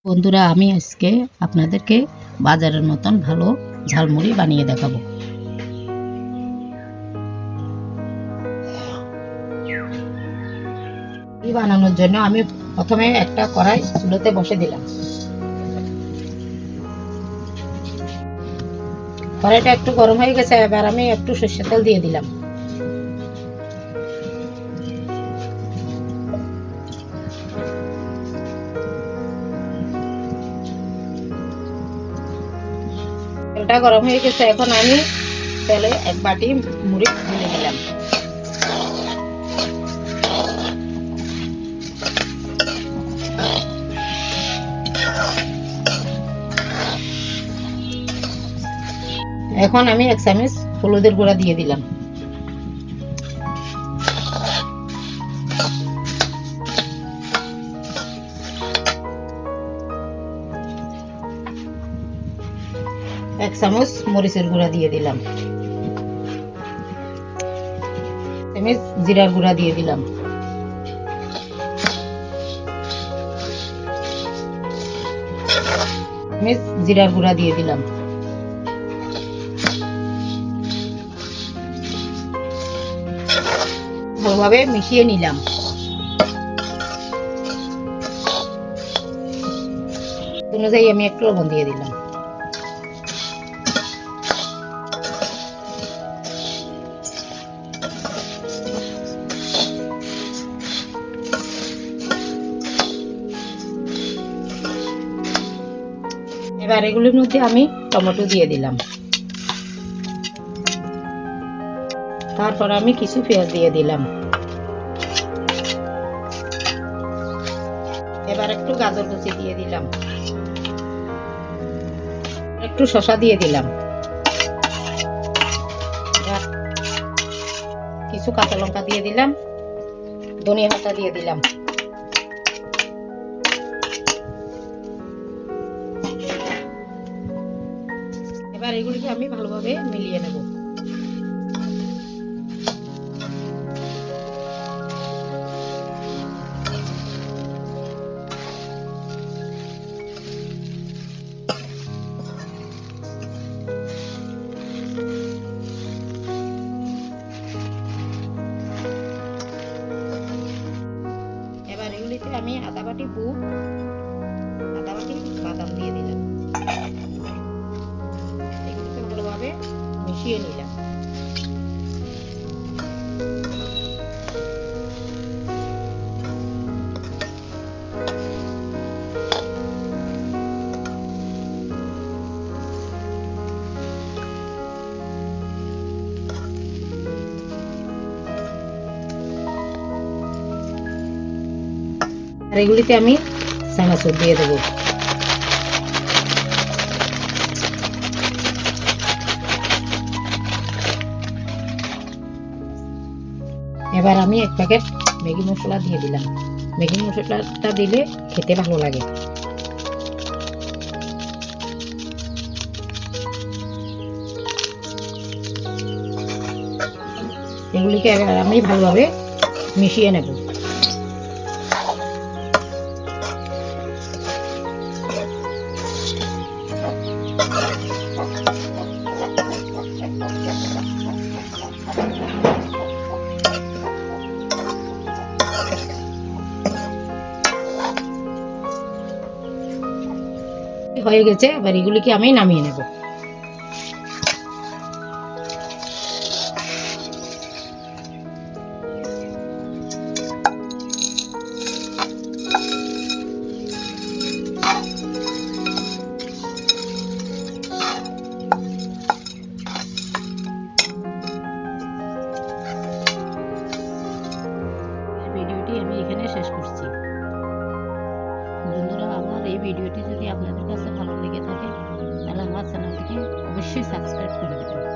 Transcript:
বন্ধুরা, আমি আজকে আপনাদেরকে বাজারের মতন ভালো ঝালমুড়ি বানিয়ে দেখাবো। এই বানানোর জন্য আমি প্রথমে একটা কড়াই চুলোতে বসে দিলাম। কড়াইটা একটু গরম হয়ে গেছে, এবার আমি একটু সরষের তেল দিয়ে দিলাম। তেলটা গরম হয়ে গেছে, এখন আমি তেলে এক বাটি মুড়ি ঢেলে দিলাম। এখন আমি 1 চামচ হলুদের গুঁড়া দিয়ে দিলাম। এক চামচ মরিচের গুঁড়া দিয়ে দিলাম। চামচ জিরার গুঁড়া দিয়ে দিলাম। চামচ জিরার গুঁড়া দিয়ে দিলাম। ভালোভাবে মিশিয়ে নিলাম। অনুযায়ী আমি একটু লবণ দিয়ে দিলাম। এবার এগুলোর মধ্যে আমি টমেটো দিয়ে দিলাম। তারপর আমি কিছু পেঁয়াজ দিয়ে দিলাম। এবার একটু গাজর কুচি দিয়ে দিলাম। একটু শসা দিয়ে দিলাম। কিছু কাঁচা লঙ্কা দিয়ে দিলাম। ধনিয়া পাতা দিয়ে দিলাম। এবার এগুলিকে আমি ভালোভাবে মিলিয়ে নেব। এবার এগুলিতে আমি আদা বাটি বুট, আদা বাটি বাদাম দিয়ে দিলাম। এগুলিকে ভালোভাবে মিশিয়ে নিলাম। আর এগুলিতে আমি চানাচুর দিয়ে দেবো। এবার আমি 1 প্যাকেট ম্যাগি মশলা দিয়ে দিলাম। ম্যাগি মশলাটা দিলে খেতে ভালো লাগে। এগুলিকে এবার আমি ভালোভাবে মিশিয়ে নেব। হয়ে গেছে, এবার এগুলিকে আমি নামিয়ে নেব। ভিডিওটি আমি এখানে শেষ করছি। বন্ধুরা, আমার এই ভিডিওটি যদি আপনাদের কাছে ভালো লেগে থাকে তাহলে আমার চ্যানেলটিকে অবশ্যই সাবস্ক্রাইব করে দেবেন।